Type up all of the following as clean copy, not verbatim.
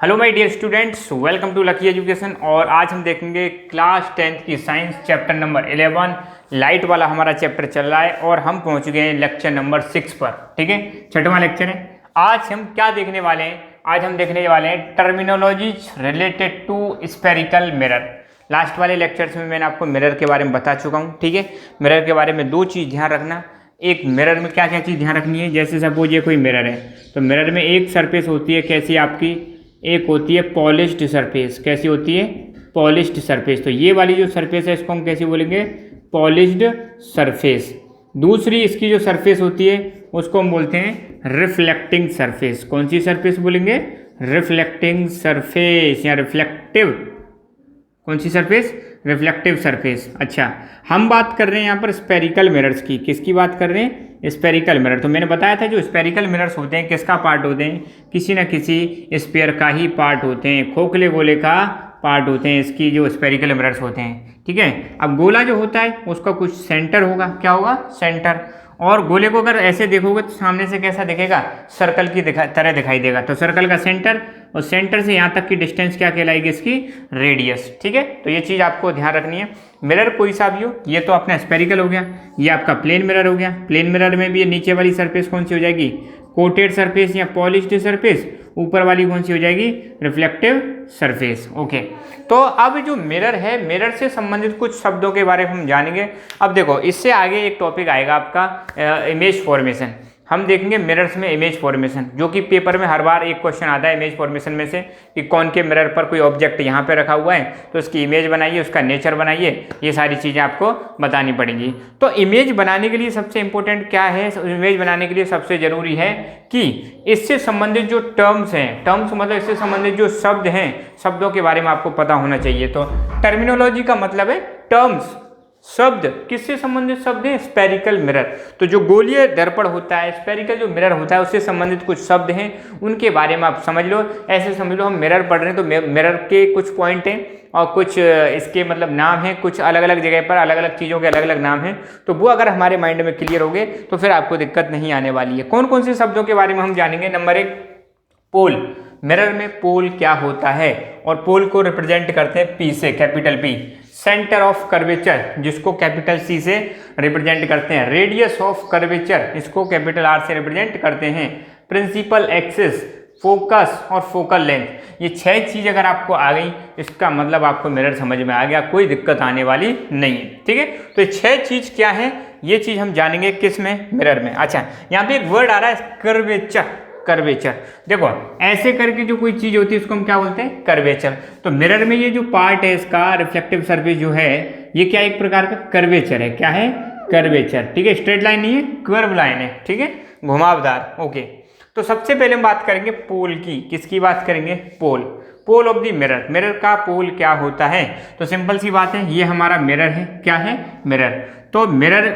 Hello my dear students, welcome to Lucky Education. और आज हम देखेंगे क्लास 10th की साइंस चैप्टर नंबर 11 लाइट वाला हमारा चैप्टर चल रहा है और हम पहुंच गए हैं लेक्चर नंबर 6 पर। ठीक है, 6वां लेक्चर है। आज हम क्या देखने वाले हैं? आज हम देखने वाले हैं terminologies related to spherical mirror. Last वाले लेक्चर्स में मैंने आपको मिरर के बारे में बता चुका हूँ। ठीक है, मिरर के बारे में दो चीज़ ध्यान रखना। एक, मिरर में क्या क्या चीज़ ध्यान रखनी है। जैसे सपोज ये कोई मिरर है तो मिरर में एक सरफेस होती है, कैसी आपकी, एक होती है पॉलिश्ड सरफेस। कैसी होती है? Polished surface. तो ये वाली जो सरफेस है इसको हम कैसे बोलेंगे? Polished surface. दूसरी इसकी जो सरफेस होती है उसको हम बोलते हैं रिफ्लेक्टिंग सरफेस। कौन सी सरफेस बोलेंगे? रिफ्लेक्टिंग सरफेस या रिफ्लेक्टिव। कौन सी सरफेस? Reflective surface. अच्छा, हम बात कर रहे हैं यहाँ पर स्पेरिकल मिरर्स की। किसकी बात कर रहे हैं? Spherical mirror. तो मैंने बताया था जो स्पेरिकल मिरर्स होते हैं किसका पार्ट होते हैं? किसी न किसी स्फीयर का ही पार्ट होते हैं, खोखले गोले का पार्ट होते हैं इसकी जो स्पेरिकल मिरर्स होते हैं। ठीक है, अब गोला जो होता है उसका कुछ सेंटर होगा। क्या होगा? सेंटर। और गोले को अगर ऐसे देखोगे तो सामने से कैसा दिखेगा? सर्कल की तरह दिखाई देगा। तो सर्कल का सेंटर और सेंटर से यहाँ तक की डिस्टेंस क्या कहलाएगी? इसकी रेडियस। ठीक है, तो ये चीज़ आपको ध्यान रखनी है। मिरर कोई सा भी हो, ये तो अपना स्पेरिकल हो गया, ये आपका प्लेन मिरर हो गया। प्लेन मिरर में भी ये नीचे वाली सरफेस कौन सी हो जाएगी? कोटेड सरफेस या पॉलिश्ड सरफेस। ऊपर वाली कौन सी हो जाएगी? Reflective surface. ओके, तो अब जो मिरर है, मिरर से संबंधित कुछ शब्दों के बारे में हम जानेंगे। अब देखो, इससे आगे एक टॉपिक आएगा आपका इमेज फॉर्मेशन। हम देखेंगे मिरर्स में इमेज फॉर्मेशन, जो कि पेपर में हर बार एक क्वेश्चन आता है इमेज फॉर्मेशन में से कि कौन के मिरर पर कोई ऑब्जेक्ट यहाँ पे रखा हुआ है तो उसकी इमेज बनाइए, उसका नेचर बनाइए। ये सारी चीज़ें आपको बतानी पड़ेंगी। तो इमेज बनाने के लिए सबसे इंपॉर्टेंट क्या है? इमेज बनाने के लिए सबसे ज़रूरी है कि इससे संबंधित जो टर्म्स हैं, टर्म्स मतलब इससे संबंधित जो शब्द हैं, शब्दों के बारे में आपको पता होना चाहिए। तो टर्मिनोलॉजी का मतलब है टर्म्स, शब्द। किससे संबंधित शब्द है? Spherical mirror. तो जो गोलीय दर्पण होता है, स्पेरिकल जो मिरर होता है, उससे संबंधित कुछ शब्द हैं, उनके बारे में आप समझ लो। ऐसे समझ लो हम मिरर पढ़ रहे हैं तो मिरर के कुछ पॉइंट हैं और कुछ इसके मतलब नाम हैं, कुछ अलग अलग जगह पर अलग अलग चीज़ों के अलग अलग नाम हैं। तो वो अगर हमारे माइंड में क्लियर हो गए तो फिर आपको दिक्कत नहीं आने वाली है। कौन कौन से शब्दों के बारे में हम जानेंगे? नंबर 1, पोल। मिरर में पोल क्या होता है? और पोल को रिप्रेजेंट करते हैं पी से, capital P. Centre of curvature, जिसको कैपिटल सी से रिप्रेजेंट करते हैं। रेडियस ऑफ कर्वेचर, इसको कैपिटल आर से रिप्रेजेंट करते हैं। प्रिंसिपल एक्सिस, फोकस और फोकल लेंथ। ये 6 चीज़ अगर आपको आ गई, इसका मतलब आपको मिरर समझ में आ गया, कोई दिक्कत आने वाली नहीं है। ठीक है, तो ये 6 चीज़ क्या है, ये चीज़ हम जानेंगे किस में? मिरर में। अच्छा, यहाँ पे एक वर्ड आ रहा है कर्वेचर। कर्वेचर, देखो ऐसे करके जो कोई चीज होती है उसको हम क्या बोलते हैं? कर्वेचर। तो मिरर में ये जो पार्ट है इसका, रिफ्लेक्टिव सरफेस जो है, ये क्या एक प्रकार का कर्वेचर है। क्या है? कर्वेचर। ठीक है, स्ट्रेट लाइन नहीं है, कर्व लाइन है। ठीक है, घुमावदार। ओके, तो सबसे पहले हम बात करेंगे पोल की। किसकी बात करेंगे? Pole. Pole of the mirror. Mirror का पोल क्या होता है? तो सिंपल सी बात है, ये हमारा मिरर है। क्या है? मिरर। तो मिरर,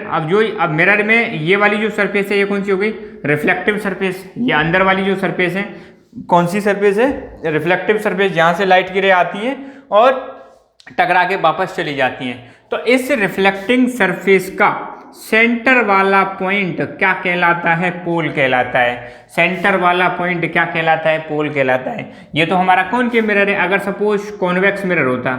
अब मिरर में ये वाली जो सरफेस है ये कौन सी हो गई? Reflective surface. ये अंदर वाली जो सरफेस है कौन सी सरफेस है? रिफ्लेक्टिव सरफेस, जहाँ से लाइट की रे आती है और टकरा के वापस चली जाती हैं। तो इस रिफ्लेक्टिंग सरफेस का सेंटर वाला पॉइंट क्या कहलाता है? पोल कहलाता है। सेंटर वाला पॉइंट क्या कहलाता है? पोल कहलाता है। ये तो हमारा कौन के मिरर है? अगर सपोज कॉन्वेक्स मिरर होता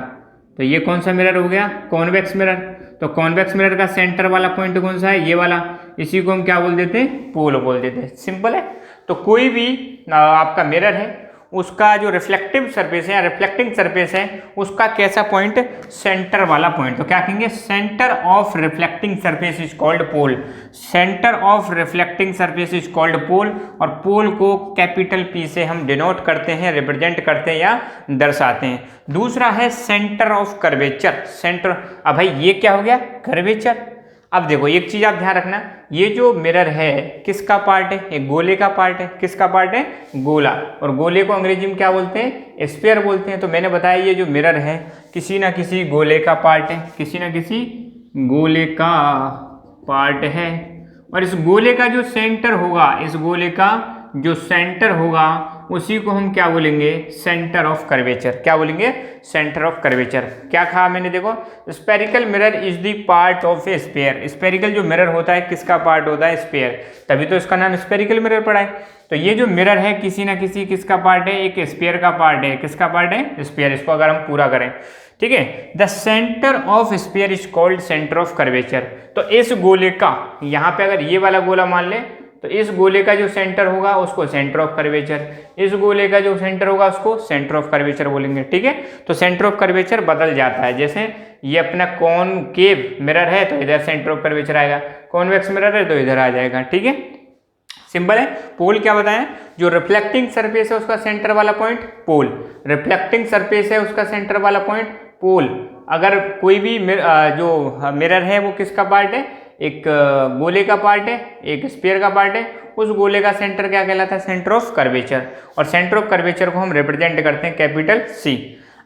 तो ये कौन सा मिरर हो गया? Convex mirror. तो कॉन्वेक्स मिरर का सेंटर वाला पॉइंट कौन सा है? ये वाला। इसी को हम क्या बोल देते हैं? पोल बोल देते हैं। सिंपल है। तो कोई भी आपका मिरर है, उसका जो रिफ्लेक्टिव सरफेस है या रिफ्लेक्टिंग सरफेस है, उसका कैसा पॉइंट? सेंटर वाला पॉइंट। तो क्या कहेंगे? Centre of reflecting surface is called pole. Centre of reflecting surface is called pole. और पोल को कैपिटल पी से हम डिनोट करते हैं, रिप्रेजेंट करते हैं या दर्शाते हैं। दूसरा है सेंटर ऑफ कर्वेचर। सेंटर, अब भाई ये क्या हो गया? कर्वेचर। अब देखो एक चीज आप ध्यान रखना, ये जो मिरर है किसका पार्ट है? एक गोले का पार्ट है। किसका पार्ट है? गोला। और गोले को अंग्रेजी में क्या बोलते हैं? स्फीयर बोलते हैं। तो मैंने बताया ये जो मिरर है किसी ना किसी गोले का पार्ट है, किसी ना किसी गोले का पार्ट है। और इस गोले का जो सेंटर होगा, इस गोले का जो सेंटर होगा उसी को हम क्या बोलेंगे, सेंटर ऑफ कर्वेचर। क्या बोलेंगे, सेंटर ऑफ कर्वेचर। क्या कहा मैंने, देखो spherical mirror is the part of A sphere. Spherical जो मिरर होता है किसका पार्ट होता है, स्फीयर, तभी तो इसका नाम स्फेरिकल मिरर पड़ा है। तो ये जो मिरर है किसी ना किसी किसका पार्ट है, एक स्फीयर का पार्ट है। किसका पार्ट है, स्फीयर। इसको अगर हम पूरा करें, ठीक है, the centre of sphere is called centre of curvature. तो इस गोले का, यहाँ पे अगर ये वाला गोला मान ले तो इस गोले का जो सेंटर होगा उसको सेंटर ऑफ कर्वेचर, इस गोले का जो सेंटर होगा उसको सेंटर ऑफ कर्वेचर बोलेंगे, ठीक है। तो सेंटर ऑफ कर्वेचर बदल जाता है, जैसे ये अपना कॉनकेव मिरर है तो इधर सेंटर ऑफ कर्वेचर आएगा, कॉन्वेक्स मिरर है तो इधर आ जाएगा, ठीक है, सिंपल है। पोल क्या बताएं, जो रिफ्लेक्टिंग सरफेस है उसका सेंटर वाला पॉइंट पोल, रिफ्लेक्टिंग सरफेस है उसका सेंटर वाला पॉइंट पोल। अगर कोई भी जो मिरर है वो किसका पार्ट है, एक गोले का पार्ट है, एक स्फीयर का पार्ट है, उस गोले का सेंटर क्या कहलाता है, सेंटर ऑफ कर्वेचर। और सेंटर ऑफ कर्वेचर को हम रिप्रेजेंट करते हैं कैपिटल सी।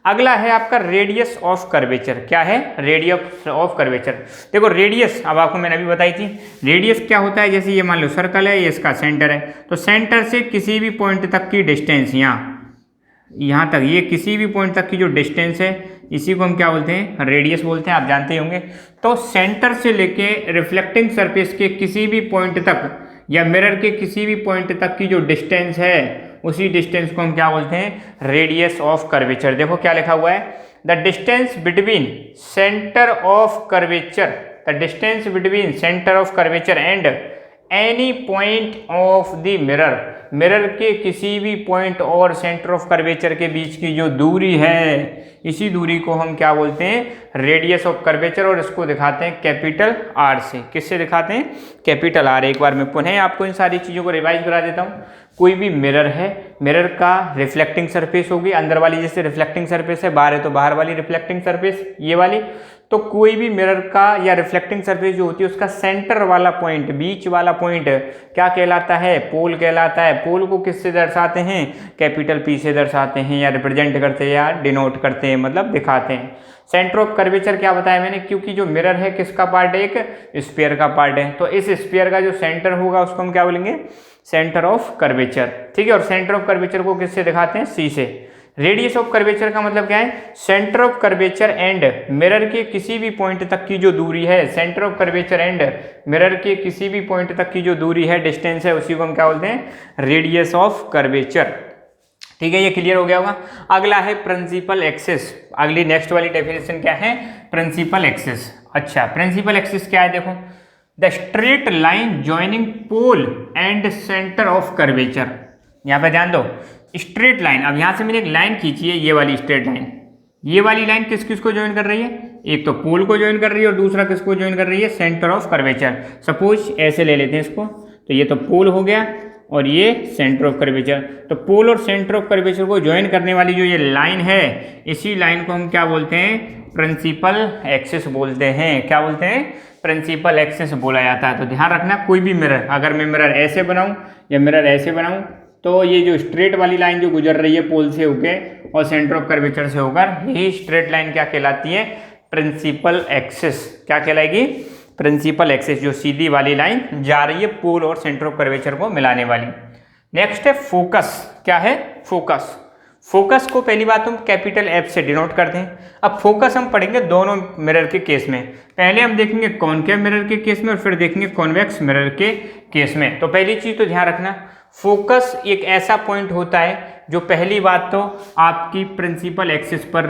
अगला है आपका रेडियस ऑफ कर्वेचर। क्या है, रेडियस ऑफ कर्वेचर। देखो रेडियस, अब आपको मैंने अभी बताई थी, रेडियस क्या होता है, जैसे ये मान लो सर्कल है, ये इसका सेंटर है, तो सेंटर से किसी भी पॉइंट तक की डिस्टेंस, यहाँ तक, ये किसी भी पॉइंट तक की जो डिस्टेंस है इसी को हम क्या बोलते हैं, रेडियस बोलते हैं, आप जानते ही होंगे। तो सेंटर से लेके रिफ्लेक्टिंग सरफेस के किसी भी पॉइंट तक या मिरर के किसी भी पॉइंट तक की जो डिस्टेंस है उसी डिस्टेंस को हम क्या बोलते हैं, रेडियस ऑफ कर्वेचर। देखो क्या लिखा हुआ है, the distance between centre of curvature, the distance between centre of curvature and any point of the mirror, mirror के किसी भी पॉइंट और सेंटर ऑफ कर्वेचर के बीच की जो दूरी है इसी दूरी को हम क्या बोलते हैं, रेडियस ऑफ कर्वेचर। और इसको दिखाते हैं कैपिटल आर से। किससे दिखाते हैं, कैपिटल आर। एक बार मैं पुनः आपको इन सारी चीज़ों को रिवाइज करा देता हूँ। कोई भी मिरर है, मिरर का रिफ्लेक्टिंग सरफेस होगी, अंदर वाली जैसे रिफ्लेक्टिंग सरफेस है, बाहर है तो बाहर वाली रिफ्लेक्टिंग सरफेस ये वाली। तो कोई भी मिरर का या रिफ्लेक्टिंग सरफेस जो होती है उसका सेंटर वाला पॉइंट, बीच वाला पॉइंट क्या कहलाता है, पोल कहलाता है। पोल को किससे दर्शाते हैं, कैपिटल पी से दर्शाते हैं, या रिप्रेजेंट करते हैं या डिनोट करते हैं, मतलब दिखाते हैं। सेंटर ऑफ कर्वेचर क्या बताया मैंने, क्योंकि जो मिरर है किसका पार्ट है, एक स्फीयर का पार्ट है, तो इस स्फीयर का जो सेंटर होगा उसको हम क्या बोलेंगे, सेंटर ऑफ कर्वेचर, ठीक है। और सेंटर ऑफ कर्वेचर को किससे दिखाते हैं, सी से। रेडियस ऑफ कर्वेचर का मतलब क्या है, centre of curvature and mirror के किसी भी पॉइंट तक की जो दूरी है, centre of curvature and mirror के किसी भी पॉइंट तक की जो दूरी है, डिस्टेंस है, उसी को हम क्या बोलते हैं, रेडियस ऑफ कर्वेचर, ठीक है। ये क्लियर हो गया होगा। अगला है प्रिंसिपल एक्सिस। अगली नेक्स्ट वाली डेफिनेशन क्या है, प्रिंसिपल एक्सिस। अच्छा, प्रिंसिपल एक्सिस क्या है, देखो the straight line joining pole and centre of curvature. यहाँ पे ध्यान दो, स्ट्रेट लाइन। अब यहाँ से मैंने एक लाइन खींची है, ये वाली स्ट्रेट लाइन, ये वाली लाइन किस किस को ज्वाइन कर रही है, एक तो पोल को ज्वाइन कर रही है और दूसरा किसको ज्वाइन कर रही है, सेंटर ऑफ कर्वेचर। सपोज ऐसे ले लेते हैं इसको, तो ये तो पोल हो गया और ये सेंटर ऑफ कर्वेचर। तो पोल और सेंटर ऑफ कर्वेचर को ज्वाइन करने वाली जो ये लाइन है, इसी लाइन को हम क्या बोलते हैं, प्रिंसिपल एक्सिस बोलते हैं। क्या बोलते हैं, प्रिंसिपल एक्सिस बोला जाता है। तो ध्यान रखना, कोई भी मिरर, अगर मैं मिरर ऐसे बनाऊं या मिरर ऐसे बनाऊं, तो ये जो स्ट्रेट वाली लाइन जो गुजर रही है पोल से होके और सेंटर ऑफ कर्वेचर से होकर, यही स्ट्रेट लाइन क्या कहलाती है, प्रिंसिपल एक्सिस। क्या कहलाएगी, प्रिंसिपल एक्सिस, जो सीधी वाली लाइन जा रही है पोल और सेंटर ऑफ कर्वेचर को मिलाने वाली। नेक्स्ट है फोकस। क्या है, फोकस। फोकस को पहली बात हम कैपिटल एफ से डिनोट करते हैं। अब फोकस हम पढ़ेंगे दोनों मिरर के केस में। पहले हम देखेंगे कॉनकेव मिरर के केस में और फिर देखेंगे कॉन्वेक्स मिरर के केस में। तो पहली चीज तो ध्यान रखना, फोकस एक ऐसा पॉइंट होता है जो पहली बात तो आपकी प्रिंसिपल एक्सिस पर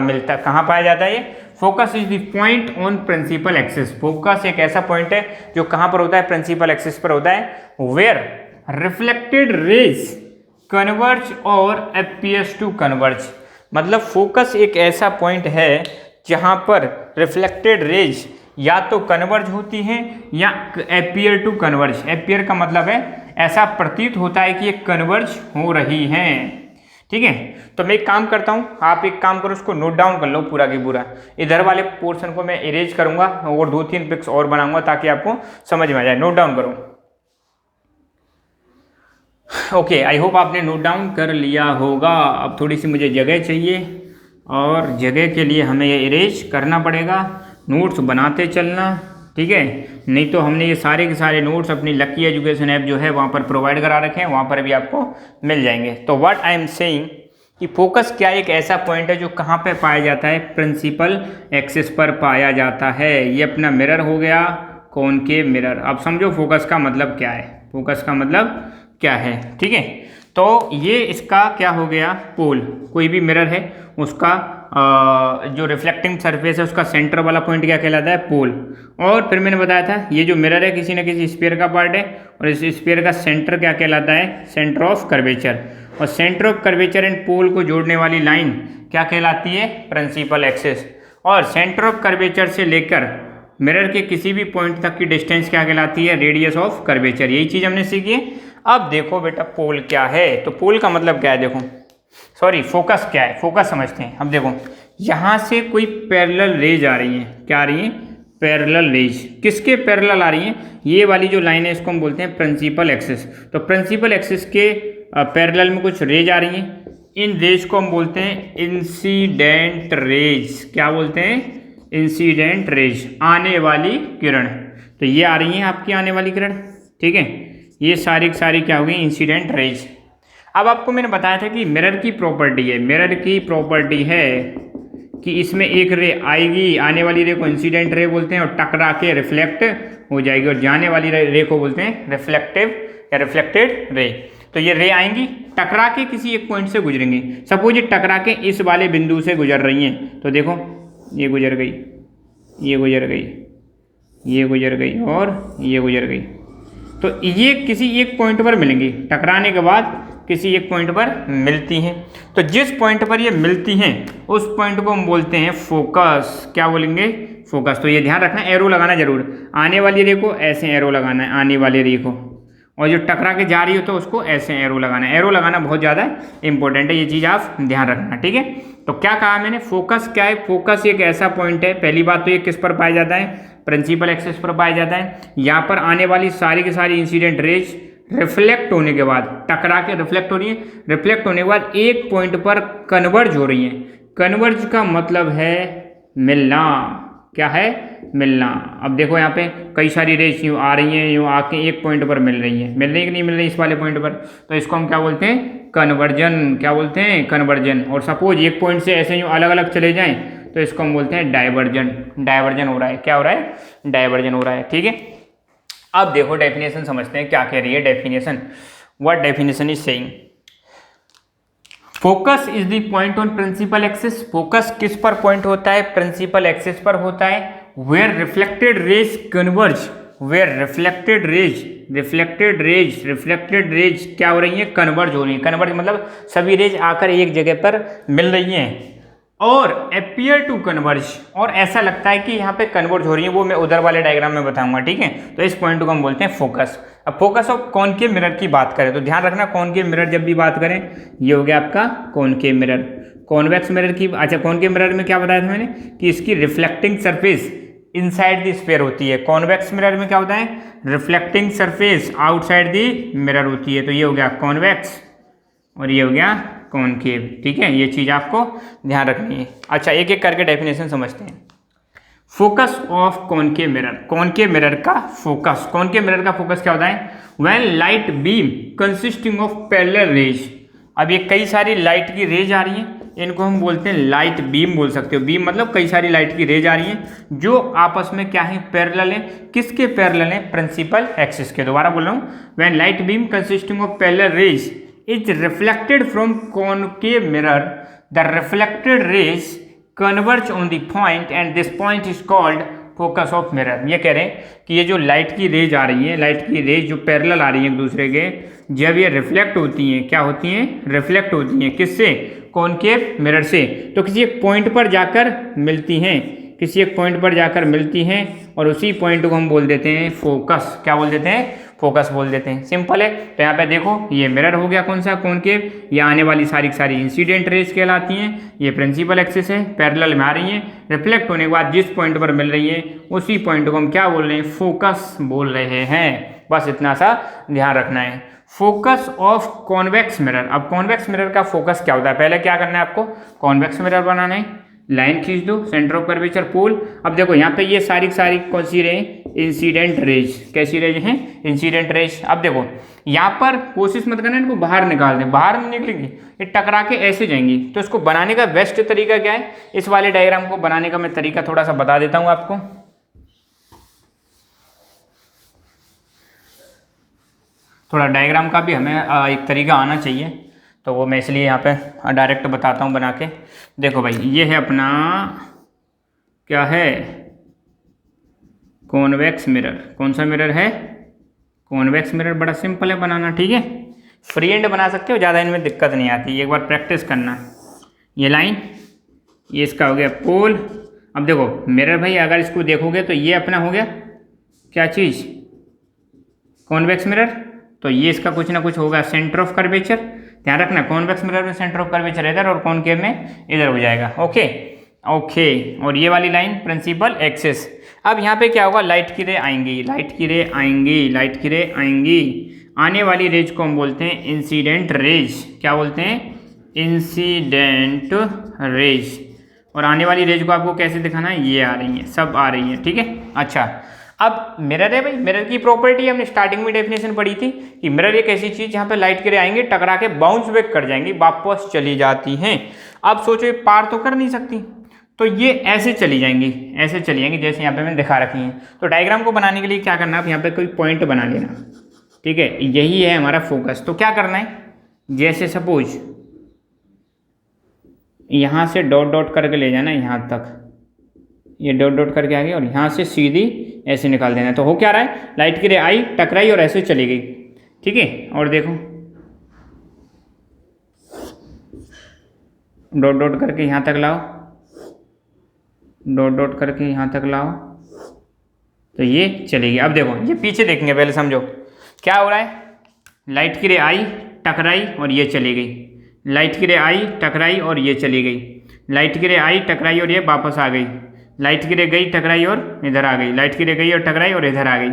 मिलता, कहाँ पाया जाता है ये, focus is the point on principal axis. Focus एक ऐसा पॉइंट है जो कहाँ पर होता है, प्रिंसिपल एक्सिस पर होता है, वेयर रिफ्लेक्टेड रेज कन्वर्ज और अपीयर्स टू कन्वर्ज। मतलब फोकस एक ऐसा पॉइंट है जहाँ पर रिफ्लेक्टेड रेज या तो कन्वर्ज होती हैं या अपीयर टू कन्वर्ज। अपीयर का मतलब है ऐसा प्रतीत होता है कि ये कन्वर्ज हो रही हैं, ठीक है। तो मैं एक काम करता हूँ, आप एक काम करो, उसको नोट डाउन कर लो पूरा की पूरा। इधर वाले पोर्शन को मैं इरेज करूँगा और 2-3 पिक्स और बनाऊंगा ताकि आपको समझ में आ जाए। नोट डाउन करो। ओके, आई होप आपने नोट डाउन कर लिया होगा। अब थोड़ी सी मुझे जगह चाहिए और जगह के लिए हमें ये इरेज करना पड़ेगा। नोट्स बनाते चलना, ठीक है। नहीं तो हमने ये सारे के सारे नोट्स अपनी लकी एजुकेशन ऐप जो है वहाँ पर प्रोवाइड करा रखे हैं, वहाँ पर भी आपको मिल जाएंगे। तो व्हाट आई एम सेइंग कि फोकस क्या एक ऐसा पॉइंट है जो कहाँ पे पाया जाता है, प्रिंसिपल एक्सिस पर पाया जाता है। ये अपना मिरर हो गया, कॉनकेव मिरर। अब समझो फोकस का मतलब क्या है, फोकस का मतलब क्या है, ठीक है। तो ये इसका क्या हो गया, पोल। कोई भी मिरर है उसका जो रिफ्लेक्टिंग सरफेस है उसका सेंटर वाला पॉइंट क्या कहलाता है, पोल। और फिर मैंने बताया था ये जो मिरर है किसी न किसी स्फीयर का पार्ट है, और इस स्फीयर का सेंटर क्या कहलाता है, सेंटर ऑफ कर्वेचर। और centre of curvature and pole को जोड़ने वाली लाइन क्या कहलाती है, प्रिंसिपल एक्सिस। और सेंटर ऑफ कर्वेचर से लेकर मिरर के किसी भी पॉइंट तक की डिस्टेंस क्या कहलाती है, रेडियस ऑफ कर्वेचर। यही चीज़ हमने सीखी है। अब देखो बेटा पोल क्या है, तो पोल का मतलब क्या है, देखो सॉरी फोकस क्या है, फोकस समझते हैं। अब देखो यहाँ से कोई पैरेलल रेज आ रही हैं, क्या आ रही हैं, पैरेलल रेज। किसके पैरेलल आ रही हैं, ये वाली जो लाइन है इसको हम बोलते हैं प्रिंसिपल एक्सिस। तो प्रिंसिपल एक्सिस के पैरेलल में कुछ रेज आ रही हैं, इन रेज को हम बोलते हैं इंसिडेंट रेज। क्या बोलते हैं, इंसिडेंट रेज, आने वाली किरण। तो ये आ रही हैं आपकी आने वाली किरण, ठीक है। ये सारी की सारी क्या होगी, इंसिडेंट रेज। अब आपको मैंने बताया था कि मिरर की प्रॉपर्टी है, मिरर की प्रॉपर्टी है कि इसमें एक रे आएगी, आने वाली रे को इंसिडेंट रे बोलते हैं, और टकरा के रिफ्लेक्ट हो जाएगी, और जाने वाली रे को बोलते हैं रिफ्लेक्टिव या रिफ्लेक्टेड रे। तो ये रे आएंगी, टकरा के किसी एक पॉइंट से गुजरेंगी। सपोज ये टकरा के इस वाले बिंदु से गुजर रही हैं, तो देखो ये गुजर गई, ये गुजर गई, ये गुजर गई और ये गुजर गई। तो ये किसी एक पॉइंट पर मिलेंगी, टकराने के बाद किसी एक पॉइंट पर मिलती हैं। तो जिस पॉइंट पर ये मिलती हैं उस पॉइंट को हम बोलते हैं फोकस। क्या बोलेंगे, फोकस। तो ये ध्यान रखना, एरो लगाना जरूर, आने वाली रे को ऐसे एरो लगाना है, आने वाली रे को, और जो टकरा के जा रही हो तो उसको ऐसे एरो लगाना है। एरो लगाना बहुत ज़्यादा इंपॉर्टेंट है, ये चीज़ आप ध्यान रखना, ठीक है। तो क्या कहा मैंने, फोकस क्या है, फोकस एक ऐसा पॉइंट है, पहली बात तो ये किस पर पाया जाता है, प्रिंसिपल एक्सिस पर पाया जाता है। यहाँ पर आने वाली सारी की सारी इंसिडेंट रेज रिफ्लेक्ट होने के बाद, टकरा के रिफ्लेक्ट हो रही है, रिफ्लेक्ट होने के बाद एक पॉइंट पर कन्वर्ज हो रही है। कन्वर्ज का मतलब है मिलना, क्या है, मिलना। अब देखो यहाँ पे कई सारी रेज यूँ आ रही हैं, यूँ आके एक पॉइंट पर मिल रही हैं, मिल रही कि नहीं मिल रही इस वाले पॉइंट पर, तो इसको हम क्या बोलते हैं, कन्वर्जन। क्या बोलते हैं, कन्वर्जन। और सपोज एक पॉइंट से ऐसे यूँ अलग अलग चले जाएं तो इसको हम बोलते हैं डाइवर्जन। डाइवर्जन हो रहा है, क्या हो रहा है, डाइवर्जन हो रहा है, ठीक है। अब देखो डेफिनेशन समझते हैं क्या कह रही है definition. What definition is saying, focus is the point on principal axis. Focus किस पर पॉइंट होता है, प्रिंसिपल एक्सिस पर होता है। Where reflected rays converge, where reflected rays क्या हो रही है, कन्वर्ज हो रही है। कन्वर्ज मतलब सभी रेज आकर एक जगह पर मिल रही हैं, और अपियर टू कन्वर्ज, और ऐसा लगता है कि यहाँ पे कन्वर्ज हो रही है, वो मैं उधर वाले डायग्राम में बताऊंगा, ठीक है। तो इस पॉइंट को हम बोलते हैं फोकस। अब फोकस ऑफ कॉनकेव मिरर की बात करें तो ध्यान रखना, कॉनकेव मिरर जब भी बात करें, ये हो गया आपका कॉनकेव मिरर। कॉन्वेक्स मिरर की, अच्छा कॉनकेव मिरर में क्या बताया था मैंने कि इसकी reflecting surface inside the sphere होती है। कॉन्वेक्स मिरर में क्या होता है, reflecting surface outside the mirror होती है। तो ये हो गया कॉन्वेक्स और ये हो गया कॉनकेव, ठीक है। ये चीज़ आपको ध्यान रखनी है। अच्छा एक एक करके डेफिनेशन समझते हैं। Focus of concave mirror, concave mirror का फोकस, कॉनकेव मिरर का फोकस क्या होता है, when light beam consisting of parallel raise. अब ये कई सारी लाइट की रेज आ रही हैं, इनको हम बोलते हैं लाइट बीम बोल सकते हो। बीम मतलब कई सारी लाइट की रेज आ रही हैं जो आपस में क्या है, पैरेलल है। किसके पैरेलल है, प्रिंसिपल एक्सिस के। दोबारा बोल रहा हूँ, when light beam consisting of parallel raise is reflected from concave mirror, the reflected rays converge on the point and this point is called focus of mirror। ये कह रहे हैं कि ये जो लाइट की रेज आ रही है, लाइट की रेज जो पैरेलल आ रही है एक दूसरे के, जब ये रिफ्लेक्ट होती हैं, क्या होती हैं, रिफ्लेक्ट होती हैं। किससे, कॉनकेव मिरर से। तो किसी एक पॉइंट पर जाकर मिलती हैं, किसी एक पॉइंट पर जाकर मिलती हैं, और उसी पॉइंट को हम बोल देते हैं फोकस। क्या बोल देते हैं, फोकस बोल देते हैं। सिंपल है। तो यहाँ पे देखो ये मिरर हो गया कौन सा, कॉनकेव। ये आने वाली सारी की सारी इंसिडेंट रेज कहलाती हैं। ये प्रिंसिपल एक्सिस है, पैरेलल में आ रही हैं, रिफ्लेक्ट होने के बाद जिस पॉइंट पर मिल रही है उसी पॉइंट को हम क्या बोल रहे हैं, फोकस बोल रहे हैं। बस इतना सा ध्यान रखना है। Focus of convex mirror. अब कॉन्वेक्स मिरर का फोकस क्या होता है, पहले क्या करना है आपको, कॉन्वेक्स मिरर बनाना है, लाइन खींच दो, सेंटर ऑफ कर्वेचर पोल। अब देखो यहाँ पे ये सारी कौन सी रे, इंसिडेंट रेज। कैसी रेज हैं? Incident raise. अब देखो यहाँ पर कोशिश मत करना इनको बाहर निकाल दें, बाहर नहीं निकलेंगी, ये टकरा के ऐसे जाएंगी। तो इसको बनाने का बेस्ट तरीका क्या है? इस वाले डायग्राम को बनाने का मैं तरीका थोड़ा सा बता देता हूँ आपको। थोड़ा डायग्राम का भी हमें एक तरीका आना चाहिए, तो वो मैं इसलिए यहाँ पे डायरेक्ट बताता हूँ बना के। देखो भाई, ये है अपना क्या है? Convex mirror. कौन सा मिरर है? Convex mirror. बड़ा सिंपल है बनाना, ठीक है। फ्री एंड बना सकते हो, ज़्यादा इनमें दिक्कत नहीं आती, एक बार प्रैक्टिस करना। ये लाइन, ये इसका हो गया पोल। अब देखो मिरर भाई, अगर इसको देखोगे तो ये अपना हो गया क्या चीज़? Convex mirror. तो ये इसका कुछ ना कुछ होगा सेंटर ऑफ कर्वेचर। ध्यान रखना, कॉन्वेक्स मिरर में सेंटर ऑफ कर्वेचर इधर और कॉनकेव में इधर हो जाएगा। Okay okay. और ये वाली लाइन प्रिंसिपल एक्सिस। अब यहाँ पे क्या होगा? लाइट की रे आएंगी, लाइट की रे आएंगी, लाइट की रे आएंगी। आने वाली रेज को हम बोलते हैं इंसिडेंट रेज। क्या बोलते हैं? Incident raise. और आने वाली रेज को आपको कैसे दिखाना है? ये आ रही है, सब आ रही है, ठीक है। अच्छा, अब मिरर है भाई, मिरर की प्रॉपर्टी हमने स्टार्टिंग में डेफिनेशन पढ़ी थी कि मिरर एक ऐसी चीज जहाँ पे लाइट की रे आएंगे, टकरा के बाउंस बैक कर जाएंगी, वापस चली जाती हैं। अब सोचो ये पार तो कर नहीं सकती, तो ये ऐसे चली जाएंगी, ऐसे चली जाएंगी जैसे यहाँ पे मैंने दिखा रखी है। तो डायग्राम को बनाने के लिए क्या करना है? आप यहाँ पे कोई पॉइंट बना लेना, ठीक है। यही है हमारा फोकस। तो क्या करना है? जैसे सपोज यहाँ से डॉट डॉट करके ले जाना यहाँ तक, ये डॉट डॉट करके आ गई, और यहाँ से सीधी ऐसे निकाल देना। तो हो क्या रहा है? लाइट की रे आई, टकराई और ऐसे चली गई, ठीक है। और देखो डॉट डॉट करके यहाँ तक लाओ, डॉट डॉट करके यहाँ तक लाओ, तो ये चलेगी। अब देखो ये पीछे देखेंगे, पहले समझो क्या हो रहा है। लाइट की रे आई, टकराई और ये चली गई। लाइट की रे आई, टकराई और ये चली गई। लाइट की रे आई, टकराई और ये वापस आ गई। लाइट की रे गई, टकराई और इधर आ गई। लाइट की रे गई और टकराई और इधर आ गई।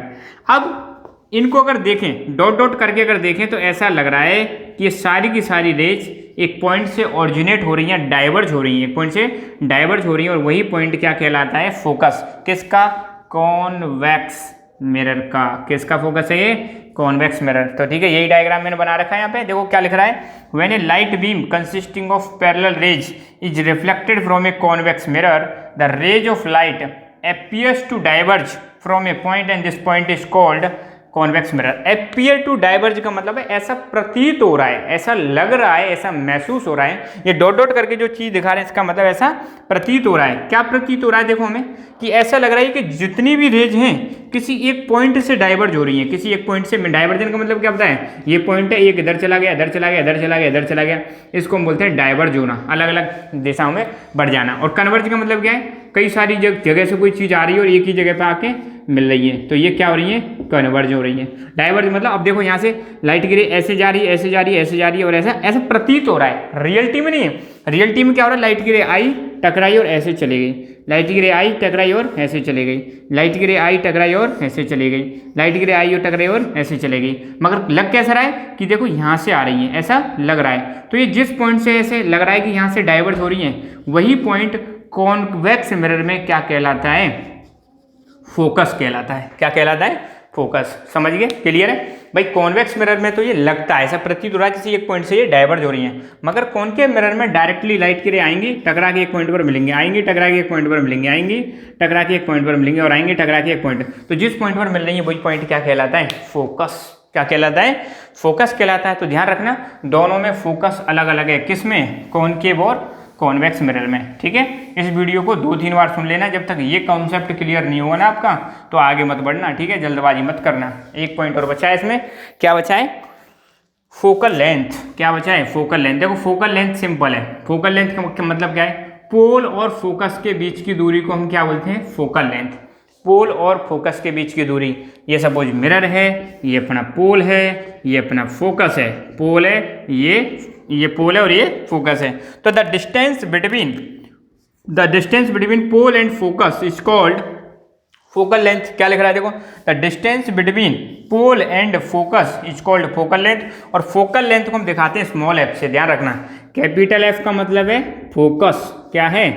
अब इनको अगर देखें, डॉट डॉट करके अगर देखें, तो ऐसा लग रहा है कि ये सारी की सारी रेज एक पॉइंट से ऑरिजिनेट हो रही हैं, डाइवर्ज हो रही हैं, एक पॉइंट से डाइवर्ज हो रही हैं। और वही पॉइंट क्या कहलाता है? फोकस। किसका? कॉन्वेक्स मिरर का। किसका फोकस है ये? Convex mirror. तो ठीक है, यही डायग्राम मैंने बना रखा है। यहाँ पे देखो क्या लिख रहा है, when a light beam consisting of parallel rays is reflected from a convex mirror, the rays of light appears to diverge from a point and this point is called convex mirror. Appear to diverge का मतलब है ऐसा प्रतीत हो रहा है, ऐसा लग रहा है, ऐसा महसूस हो रहा है। ये डॉट डॉट करके जो चीज दिखा रहे हैं इसका मतलब ऐसा प्रतीत हो रहा है। क्या प्रतीत हो रहा है? देखो हमें कि ऐसा लग रहा है कि जितनी भी रेज हैं किसी एक पॉइंट से डाइवर्ज हो रही हैं, किसी एक पॉइंट से। डाइवर्जन का मतलब क्या पता है? ये पॉइंट है, एक इधर चला गया, इधर चला गया, इधर चला गया, इधर चला गया, इसको हम बोलते हैं डाइवर्ज होना, अलग अलग दिशाओं में बढ़ जाना। और कन्वर्ज का मतलब क्या है? कई सारी जगह से कोई चीज आ रही है और एक ही जगह पे आके मिल रही है, तो ये क्या हो रही है? कन्वर्ज हो रही है। डाइवर्ज मतलब अब देखो यहाँ से लाइट की रे ऐसे जा रही है, ऐसे जा रही है, ऐसे जा रही है, और ऐसा ऐसा प्रतीत हो रहा है। रियलिटी में नहीं है। रियलिटी में क्या हो रहा है? लाइट की रे आई, टकराई और ऐसे चली गई। लाइट की रे आई, टकराई और ऐसे चली गई। लाइट की रे आई, टकराई और ऐसे चली गई। लाइट की रे आई और टकराई और ऐसे चली गई। मगर लग कैसा रहा है कि देखो यहाँ से आ रही है, ऐसा लग रहा है। तो ये जिस पॉइंट से ऐसे लग रहा है कि यहाँ से डाइवर्ज हो रही है, वही पॉइंट कॉन्वेक्स मिरर में क्या कहलाता है? फोकस कहलाता है। क्या कहलाता है? फोकस। समझ गए? क्लियर है भाई? कॉन्वेक्स मिरर में तो ये लगता है, ऐसा प्रतीत हो रहा है किसी एक पॉइंट से ये डाइवर्ज हो रही हैं, मगर कॉनकेव मिरर में डायरेक्टली लाइट की रे आएंगी, टकरा के एक पॉइंट पर मिलेंगे, आएंगी, टकरा के एक पॉइंट पर मिलेंगे, आएंगी, टकरा के एक पॉइंट पर मिलेंगे, और आएंगे, टकरा के एक पॉइंट। तो जिस पॉइंट पर मिल रही है वही पॉइंट क्या कहलाता है? फोकस। क्या कहलाता है? फोकस कहलाता है। तो ध्यान रखना, दोनों में फोकस अलग अलग है। किसमें? कॉनकेव और कॉन्वेक्स मिरर में। ठीक है, इस वीडियो को 2-3 बार सुन लेना। जब तक ये कॉन्सेप्ट क्लियर नहीं होगा ना आपका, तो आगे मत बढ़ना। ठीक है, जल्दबाजी मत करना। एक पॉइंट और बचा है इसमें। क्या बचा है? Focal length. क्या बचा है? Focal length. देखो फोकल लेंथ सिंपल है। फोकल लेंथ का मतलब क्या है? पोल और फोकस के बीच की दूरी को हम क्या बोलते हैं? Focal length. पोल और फोकस के बीच की दूरी। ये सपोज मिरर है, ये अपना पोल है, ये अपना फोकस है। पोल है, ये पोल है और ये फोकस है। तो the distance between pole and focus is called focal length. क्या लिख रहा है? देखो, the distance between pole and focus is called focal length. और फोकल लेंथ को हम दिखाते हैं स्मॉल एफ से। ध्यान रखना, कैपिटल एफ का मतलब है फोकस। क्या है?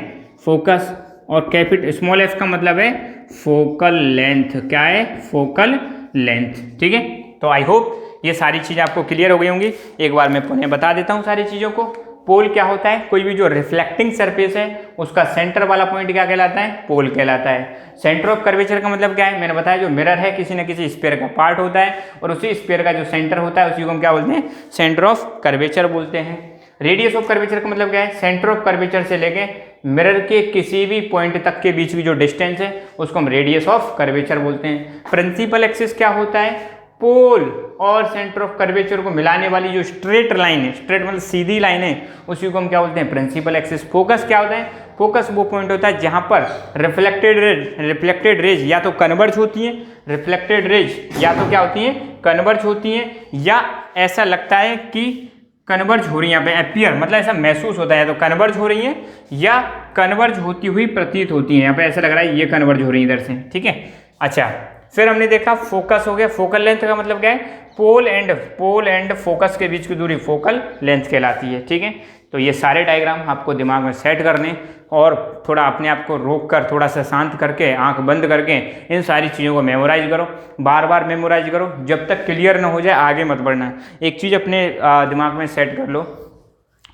फोकस। और स्मॉल एफ का मतलब है फोकल लेंथ। क्या है? Focal length. ठीक है, तो आई होप ये सारी चीज़ें आपको क्लियर हो गई होंगी। एक बार मैं पुनः बता देता हूँ सारी चीज़ों को। पोल क्या होता है? कोई भी जो रिफ्लेक्टिंग सरफेस है उसका सेंटर वाला पॉइंट क्या कहलाता है? पोल कहलाता है। सेंटर ऑफ कर्वेचर का मतलब क्या है? मैंने बताया जो मिरर है किसी न किसी स्फीयर का पार्ट होता है और उसी स्फीयर का जो सेंटर होता है उसी को हम क्या बोलते हैं? सेंटर ऑफ कर्वेचर बोलते हैं। रेडियस ऑफ कर्वेचर का मतलब क्या है? सेंटर ऑफ कर्वेचर से लेके मिरर के किसी भी पॉइंट तक के बीच की जो डिस्टेंस है उसको हम रेडियस ऑफ कर्वेचर बोलते हैं। प्रिंसिपल एक्सिस क्या होता है? पोल और सेंटर ऑफ कर्वेचर को मिलाने वाली जो स्ट्रेट लाइन है, स्ट्रेट मतलब सीधी लाइन है, उसी को हम क्या बोलते हैं? Principal axis. फोकस क्या होता है? फोकस वो पॉइंट होता है जहां पर रिफ्लेक्टेड रेज या तो कन्वर्ज होती है, रिफ्लेक्टेड रेज या तो क्या होती है? कन्वर्ज होती है, या ऐसा लगता है कि कन्वर्ज हो रही है। यहाँ पे अपीयर मतलब ऐसा महसूस होता है, तो कन्वर्ज हो रही है या कन्वर्ज होती हुई प्रतीत होती है। यहाँ पे ऐसा लग रहा है ये कन्वर्ज हो रही है इधर से। ठीक है, अच्छा फिर हमने देखा फोकस हो गया। फोकल लेंथ का मतलब क्या है? पोल एंड फोकस के बीच की दूरी फोकल लेंथ कहलाती है। ठीक है, तो ये सारे डायग्राम आपको दिमाग में सेट करने और थोड़ा अपने आप को रोक कर थोड़ा सा शांत करके आंख बंद करके इन सारी चीज़ों को मेमोराइज करो, बार बार मेमोराइज करो, जब तक क्लियर ना हो जाए आगे मत बढ़ना। एक चीज़ अपने दिमाग में सेट कर लो,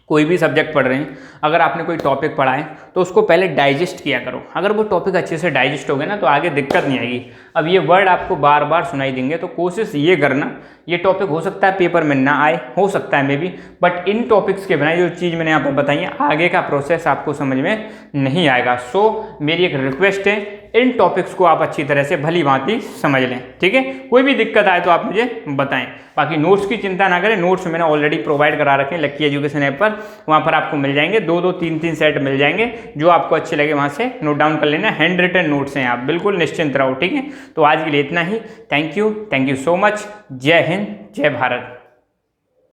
कोई भी सब्जेक्ट पढ़ रहे हैं, अगर आपने कोई टॉपिक पढ़ा है तो उसको पहले डाइजेस्ट किया करो। अगर वो टॉपिक अच्छे से डाइजेस्ट हो गया ना तो आगे दिक्कत नहीं आएगी। अब ये वर्ड आपको बार बार सुनाई देंगे तो कोशिश ये करना, ये टॉपिक हो सकता है पेपर में ना आए, हो सकता है may be, but in topics के बिना जो चीज़ मैंने यहाँ पर बताई है आगे का प्रोसेस आपको समझ में नहीं आएगा। सो मेरी एक रिक्वेस्ट है, इन टॉपिक्स को आप अच्छी तरह से भली भांति समझ लें। ठीक है, कोई भी दिक्कत आए तो आप मुझे बताएं। बाकी नोट्स की चिंता ना करें, नोट्स मैंने ऑलरेडी प्रोवाइड करा रखे हैं लकी एजुकेशन ऐप पर, वहाँ पर आपको मिल जाएंगे 2-2, 3-3 सेट मिल जाएंगे। जो आपको अच्छे लगे वहाँ से नोट डाउन कर लेना। हैंड रिटन नोट्स हैं, आप बिल्कुल निश्चिंत रहो। ठीक है, तो आज के लिए इतना ही। Thank you so much. जय हिंद, जय भारत।